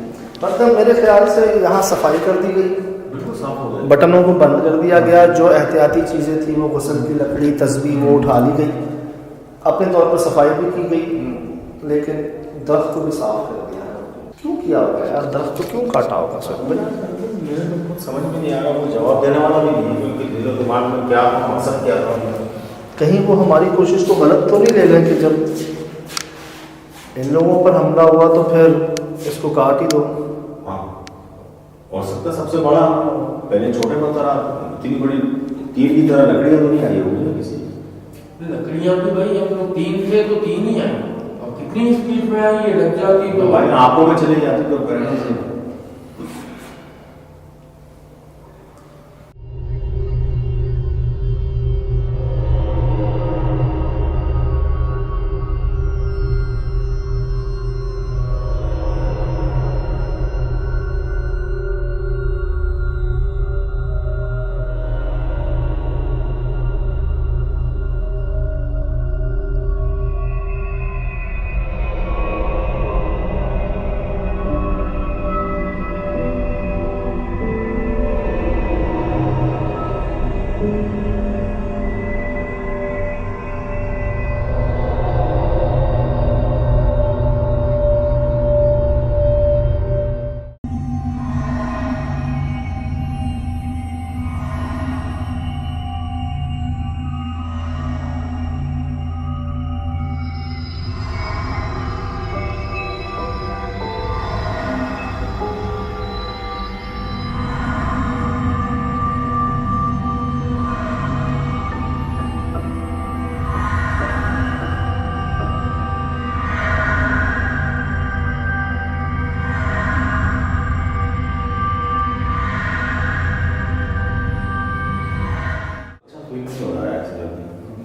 Speaker 1: मतलब मेरे ख्याल से यहाँ सफाई कर दी गई,
Speaker 2: बिल्कुल साफ हो गया।
Speaker 1: बटनों को बंद कर दिया गया, जो एहतियाती चीज़ें थी वो गुसल की लकड़ी तस्बीह वो उठा ली गई, अपने तौर पर सफाई भी की गई, लेकिन दर्ख्त को भी साफ कर दिया। क्यों किया होगा यार? दर्ख्त तो क्यों काटा होगा सर?
Speaker 2: मेरे को कुछ समझ में नहीं आ रहा, वो जवाब देने वाला भी नहीं है, क्योंकि दिलो दिमाग में क्या मकसद क्या था।
Speaker 1: कहीं वो हमारी कोशिश को गलत तो नहीं ले गए कि जब इन लोगों पर हमला हुआ तो फिर इसको काट ही दो।
Speaker 2: हाँ और सबका सबसे बड़ा, पहले छोटे पत्थर इतनी बड़ी तीर की तरह लकड़ियां तो नहीं आई होगी किसी,
Speaker 4: लकड़ियां भी भाई हम लोग 3 थे तो 3 ही आई, और कितनी स्पीड में आई, ये लग जाती तो
Speaker 2: भाई आंखों में चले जाती तो करने से।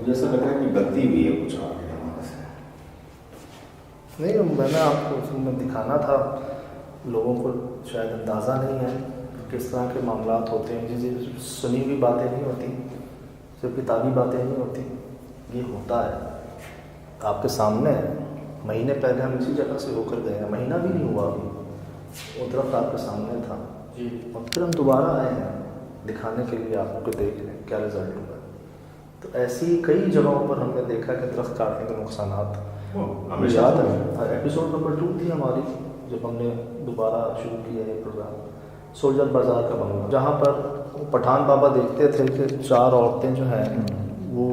Speaker 2: जैसा लग रहा है कि गलती भी है कुछ आपके हमारे से।
Speaker 1: नहीं, मैंने आपको उसमें दिखाना था, लोगों को शायद अंदाज़ा नहीं है किस तरह के मामलात होते हैं, जिसे सुनी हुई बातें नहीं होती, सिर्फ किताबी बातें नहीं होती, ये होता है आपके सामने है। महीने पहले हम इसी जगह से होकर गए हैं, महीना भी नहीं हुआ अभी, वो दरख्त आपके सामने था जी, और फिर हम दोबारा आए हैं दिखाने के लिए आपको, देख लें क्या रिजल्ट हुआ। तो ऐसी कई जगहों पर हमने देखा कि दरख्त काटने के नुकसानात, हमें याद है एपिसोड नंबर 2 थी हमारी, जब हमने दोबारा शुरू किया ये प्रोग्राम, सोल्जर बाज़ार का बंगला, जहाँ पर पठान बाबा देखते थे कि 4 औरतें जो हैं वो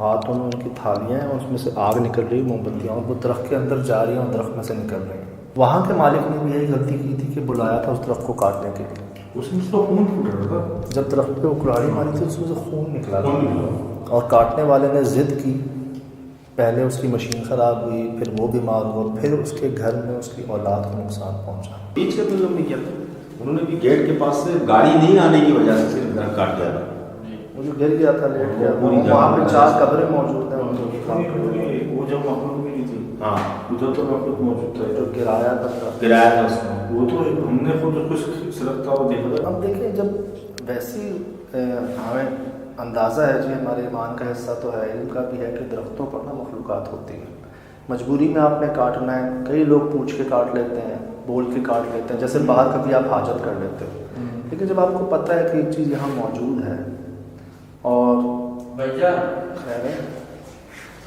Speaker 1: हाथों में उनकी थालियाँ हैं और उसमें से आग निकल रही है, मोमबत्तियाँ, और वो दरख्त के अंदर जा रही हैं और दरख्त में से निकल रही हैं। वहाँ के मालिक ने भी यही गलती की थी कि बुलाया था उस दरख्त को काटने के लिए,
Speaker 2: उसमें तो खून फूट रहा था,
Speaker 1: जब दरख्त पे वो कुल्हाड़ी मारी थी उसमें से खून निकला था, और काटने वाले ने ज़िद की, पहले उसकी मशीन ख़राब हुई, फिर वो बीमार हुआ, फिर उसके घर में उसकी औलाद को नुकसान पहुंचा।
Speaker 2: बीच के तो लोग नहीं किया था, उन्होंने भी गेट के पास से गाड़ी नहीं आने की वजह से सिर्फ दरख्त काट दिया था,
Speaker 1: वो जो गिर गया था, लेट गया, वहाँ पे 4 कब्रें मौजूद हैं,
Speaker 3: वो जब मखलूक भी नहीं थी,
Speaker 2: हाँ
Speaker 3: उधर तो मखलूक मौजूद था,
Speaker 1: जो गिराया था
Speaker 2: उसको,
Speaker 3: वो तो हमने खुद कुछ सिरकता हुआ देखा था।
Speaker 1: अब देखिए, जब वैसी हमें अंदाज़ा है जी, हमारे ईमान का हिस्सा तो है, इल्म का भी है कि दरख्तों पर ना मखलूक़ात होती है, मजबूरी में आपने काटना है, कई लोग पूछ के काट लेते हैं, बोल के काट लेते हैं, जैसे बाहर कभी आप हाजत कर लेते हो, लेकिन जब आपको पता है कि एक चीज़ यहाँ मौजूद है और
Speaker 4: भैया
Speaker 1: खैर है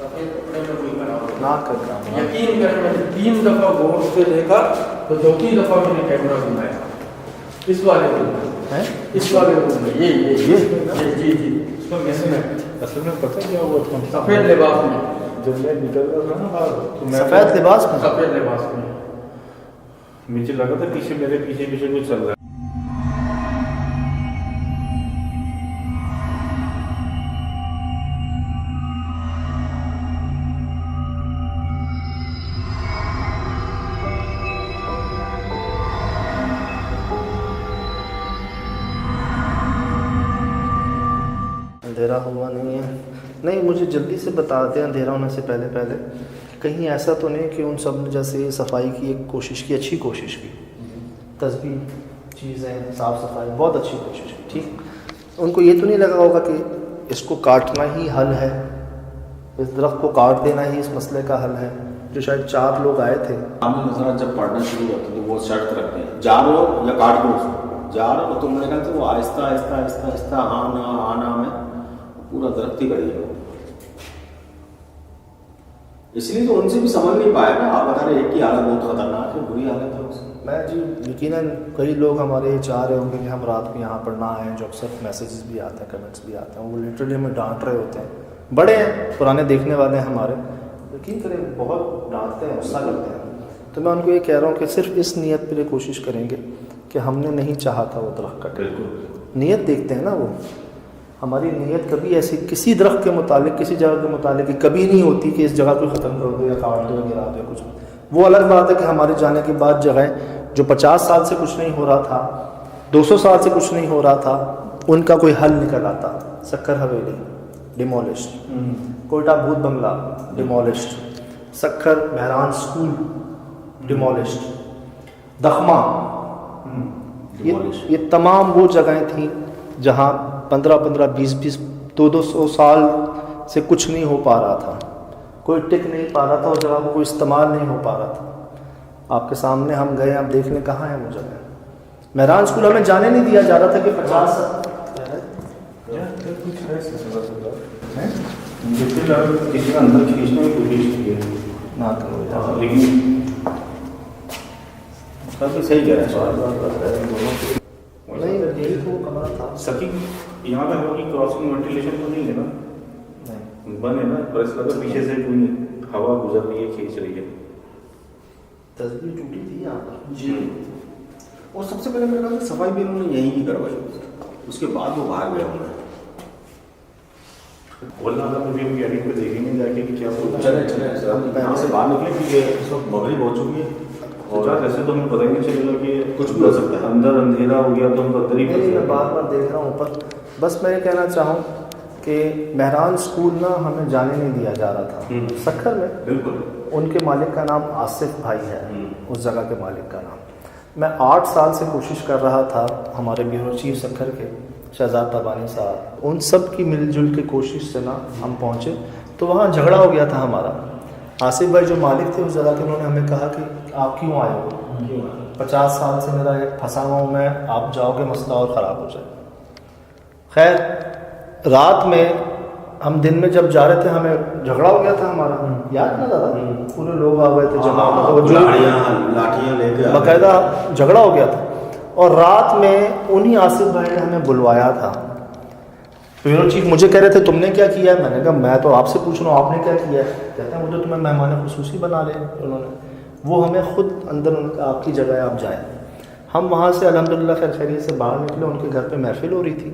Speaker 4: सफेद कपड़े में कोई बनाओ
Speaker 1: ना कर काम,
Speaker 4: यकीन कर, मैंने 3 दफ़ा गौर से देखा तो 2-3 दफ़ा मैंने कैमरा घुमाया इस वाले रूम में,
Speaker 1: है
Speaker 4: इस वाले रूम में, ये जी इसको कैसे में
Speaker 3: असल में पता क्या हुआ था,
Speaker 4: सफ़ेद लिबास में,
Speaker 3: जब मैं निकल रहा था ना बाहर, तो मैं
Speaker 1: सफ़ेद लिबास में,
Speaker 4: सफ़ेद लिबास में
Speaker 3: मुझे लगा था पीछे मेरे पीछे कुछ चल रहा है।
Speaker 1: अंधेरा हुआ नहीं है, नहीं मुझे जल्दी से बता दें अंधेरा होने से पहले कहीं ऐसा तो नहीं कि उन सब ने जैसे सफाई की एक कोशिश की, अच्छी कोशिश की, तस्बीह चीज़ें साफ़ सफाई बहुत अच्छी कोशिश की, ठीक, उनको ये तो नहीं लगा होगा कि इसको काटना ही हल है, इस दरख्त को काट देना ही इस मसले का हल है, जो शायद 4 लोग आए थे।
Speaker 2: आमिर नजरा जब पढ़ना शुरू होते तो वो शर्त रखते हैं, जा रहे हो या काट दो उसको, जा रहे हो तो मेरे ख्याल से वो आहिस्ता आहिस्ता आना में पूरा दरख्त ही करेगा, इसलिए तो उनसे भी समझ नहीं पाया ना, आप बता रहे एक की हालत बहुत खतरनाक है, बुरी हालत है उसकी।
Speaker 1: मैं जी यकीनन कई लोग हमारे ये चाह रहे होंगे कि हम रात को यहाँ पर ना आएँ, जो अक्सर मैसेजेस भी आते हैं, कमेंट्स भी आते हैं, वो लिटरली हमें डांट रहे होते हैं, बड़े हैं, पुराने देखने वाले हैं हमारे, यकीन करें बहुत डांटते हैं, गुस्सा करते हैं, तो मैं उनको ये कह रहा हूँ कि सिर्फ इस नीयत पर कोशिश करेंगे कि हमने नहीं चाहा था वो दरख्त कटे। नीयत देखते हैं ना वो, हमारी नीयत कभी ऐसी किसी दरख्त के मुतालिक, किसी जगह के मुतालिक कभी नहीं होती कि इस जगह को ख़त्म कर दो या काट दो या गिरा दो कुछ। वो अलग बात है कि हमारे जाने के बाद जगह जो 50 साल से कुछ नहीं हो रहा था, 200 साल से कुछ नहीं हो रहा था, उनका कोई हल निकल आता। सक्कर हवेली डिमोलिश्ड, कोयटा भूत बंगला डिमोलिश्ड, सक्कर महरान स्कूल डिमोलिश्ड, दखमा, ये तमाम वो जगहें थी जहाँ 15-15, 20-20, 200 साल से कुछ नहीं हो पा रहा था, कोई टिक नहीं पा रहा था, उस जगह को कोई इस्तेमाल नहीं हो पा रहा था। आपके सामने हम गए, आप देखने कहाँ है वो जगह। महरान स्कूल हमें जाने नहीं दिया जा रहा था कि 50
Speaker 3: किसी का अंदर खींचने की कोशिश की है
Speaker 1: ना करो,
Speaker 3: लेकिन काफी सही कह रहा है
Speaker 1: नहीं यही तो वो कमरा था।
Speaker 3: सकी यहाँ पे होगी क्रॉसिंग वेंटिलेशन तो नहीं है ना, बंद है ना, पर ऐसा लगा पीछे से कोई हवा गुजर रही है, खींच रही है।
Speaker 1: तस्वीर टूटी थी यहाँ पर
Speaker 2: जी। और सबसे पहले मेरे ख्याल से सफाई भी उन्होंने यहीं की करवाई, उसके बाद वो बाहर गए होंगे।
Speaker 3: बोलना था मुझे अभी एडिट पे देखेंगे जाके कि क्या बोलता है।
Speaker 2: चले सर, हम यहाँ से बाहर निकले क्योंकि इस वक्त मगरिब हो चुकी है
Speaker 3: और ऐसे तो हमें पता ही नहीं चलेगा कि
Speaker 2: कुछ भी हो सकता है।
Speaker 3: अंदर अंधेरा हो गया तो हम तो अंदर ही
Speaker 1: नहीं, मैं बार बार देख रहा हूँ ऊपर। बस मैं ये कहना चाहूँ कि महरान स्कूल ना हमें जाने नहीं दिया जा रहा था सक्खर में।
Speaker 2: बिल्कुल।
Speaker 1: उनके मालिक का नाम आसिफ भाई है, उस जगह के मालिक का नाम। मैं 8 साल से कोशिश कर रहा था, हमारे ब्यूरो चीफ सक्खर के शहजाद तबानी साहब, उन सब की मिलजुल के कोशिश से ना हम पहुँचे, तो वहाँ झगड़ा हो गया था हमारा। आसिफ भाई जो मालिक थे उस जगह के, उन्होंने हमें कहा कि आप क्यों आए हो, 50 साल से मेरा एक फंसा हुआ हूँ मैं, आप जाओगे मसला और ख़राब हो जाए। खैर रात में हम दिन में जब जा रहे थे हमें झगड़ा हो गया था हमारा, याद ना दादा, पूरे लोग आ गए थे जनाब,
Speaker 2: लाठियाँ लेके
Speaker 1: बाकायदा झगड़ा हो गया था। और रात में उन्हीं आसिफ भाई ने हमें बुलवाया था। ब्यूरो चीफ मुझे कह रहे थे तुमने क्या किया है, मैंने कहा मैं तो आपसे पूछ रहा हूँ आपने क्या किया है। कहते हैं वो तो तुम्हें मेहमान खुसूसी बना ले उन्होंने, वो हमें खुद अंदर उनका आपकी जगह आप जाएँ। हम वहाँ से अल्हम्दुलिल्लाह खैरियत से बाहर निकले, उनके घर पे महफिल हो रही थी,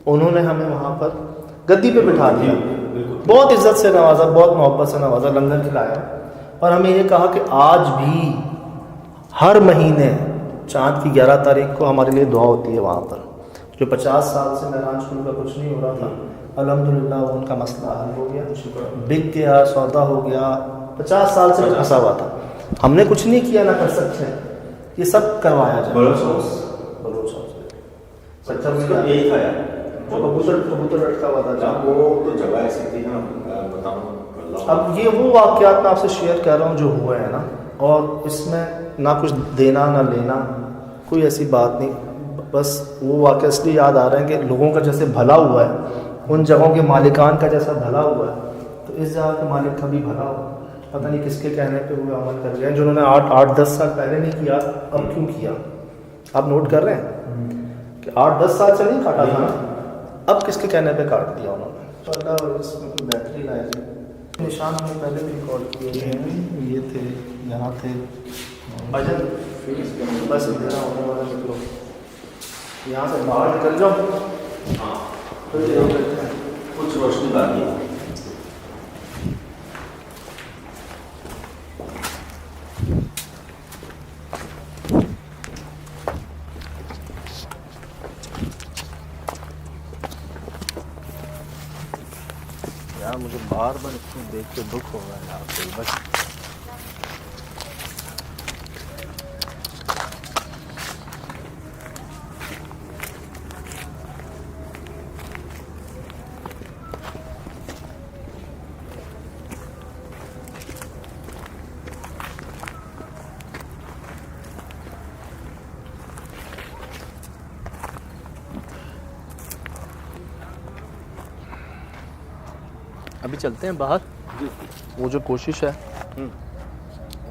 Speaker 1: उन्होंने हमें वहाँ पर गद्दी पे बिठा दिया, बहुत इज़्ज़त से नवाजा, बहुत मोहब्बत से नवाजा, लंगर खिलाया और हमें ये कहा कि आज भी हर महीने चाँद की 11 तारीख को हमारे लिए दुआ होती है वहाँ पर। जो 50 साल से महरान स्कूल का कुछ नहीं हो रहा था, अल्हम्दुलिल्लाह वो उनका मसला हल हो गया, बिक गया, सौदा हो गया। 50 साल से फंसा हुआ था, हमने कुछ नहीं किया, ना कर सकते, ये सब करवाया जाए।
Speaker 2: सच्चा मतलब यही था यार,
Speaker 1: वो कबूतर लटका हुआ था,
Speaker 2: वो तो जगह ऐसी थी ना, बताऊँ।
Speaker 1: अब ये वो वाक़यात मैं आपसे शेयर कर रहा हूँ जो हुए हैं ना, और इसमें ना कुछ देना ना लेना, कोई ऐसी बात नहीं, बस वो वाक़या इसलिए याद आ रहे हैं कि लोगों का जैसे भला हुआ है, उन जगहों के मालिकान का जैसा भला हुआ है, तो इस जगह के मालिक का भी भला हुआ। पता नहीं किसके कहने पे वो अमल कर गए, जिन्होंने 8-10 साल पहले नहीं किया, अब क्यों किया। आप नोट कर रहे हैं कि 8-10 साल से नहीं काटा था ना, अब किसके कहने पे काट दिया उन्होंने। तो अल्लाह इसमें कोई बेहतरीन आए। निशान हमने पहले भी रिकॉर्ड किए हैं, ये थे, यहाँ थे, भजन बस अंधेरा होने वाला, निकलो यहाँ से बाहर निकल जाओ।
Speaker 2: हाँ,
Speaker 1: तो
Speaker 2: कुछ रोशनी बाकी है।
Speaker 1: यार मुझे बार बार इसको देख के दुख हो रहा है यार, कोई बस अभी चलते हैं बाहर। वो जो कोशिश है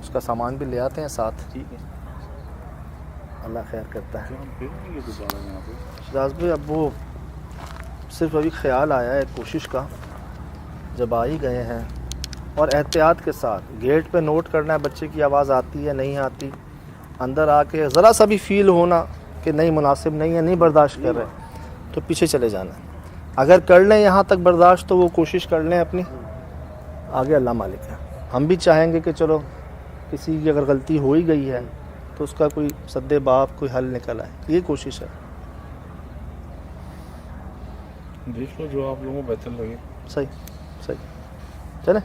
Speaker 1: उसका सामान भी ले आते हैं साथ।
Speaker 3: ठीक है,
Speaker 1: अल्लाह खैर करता है।
Speaker 3: यहाँ
Speaker 1: शहजाद भाई अब वो सिर्फ अभी ख्याल आया है कोशिश का, जब आ ही गए हैं, और एहतियात के साथ गेट पे नोट करना है बच्चे की आवाज़ आती है नहीं आती, अंदर आके ज़रा सा भी फील होना कि नहीं मुनासिब नहीं है, नहीं बर्दाश्त कर रहे, तो पीछे चले जाना। अगर कर लें यहाँ तक बर्दाश्त तो वो कोशिश कर लें अपनी, आगे अल्लाह मालिक है। हम भी चाहेंगे कि चलो किसी की अगर गलती हो ही गई है तो उसका कोई सद्दे बाप कोई हल निकल आए, ये कोशिश है।
Speaker 3: देख लो जो आप लोगों को बेहतर लगे।
Speaker 1: सही सही, चले।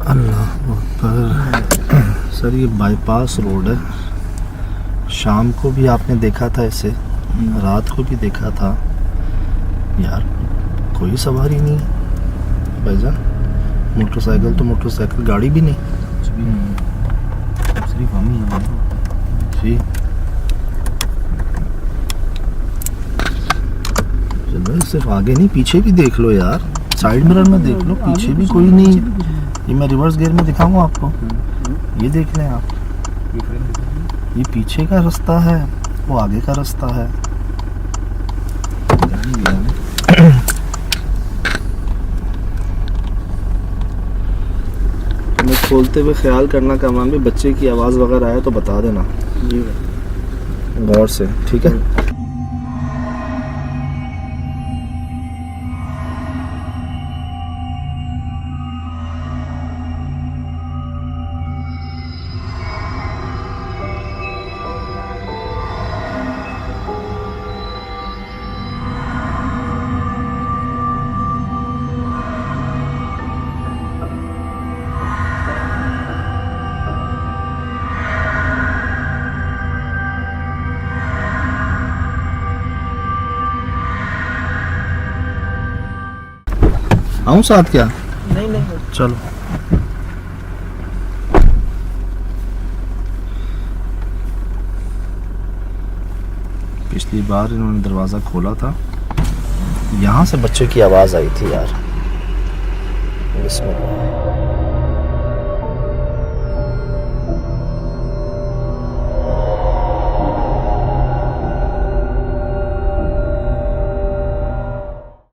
Speaker 1: अल्लाह अकबर। सर ये बाईपास रोड है, शाम को भी आपने देखा था इसे, रात को भी देखा था यार, कोई सवारी नहीं है भाईजान। मोटरसाइकिल तो मोटरसाइकिल, गाड़ी भी नहीं, सिर्फ हम ही हैं जी। चलो सिर्फ आगे नहीं पीछे भी देख लो यार, साइड मिरर में देख लो, पीछे भी कोई नहीं। ये मैं रिवर्स गियर में दिखाऊंगा आपको, ये देख लें आप, ये पीछे का रास्ता है, वो आगे का रास्ता है। मैं खोलते हुए ख्याल करना का मान भी, बच्चे की आवाज़ वगैरह आए तो बता देना जी, गौर से, ठीक है। आऊँ साथ क्या? नहीं चलो। पिछली बार इन्होंने दरवाज़ा खोला था, यहाँ से बच्चे की आवाज़ आई थी यार। बिस्मिल्लाह।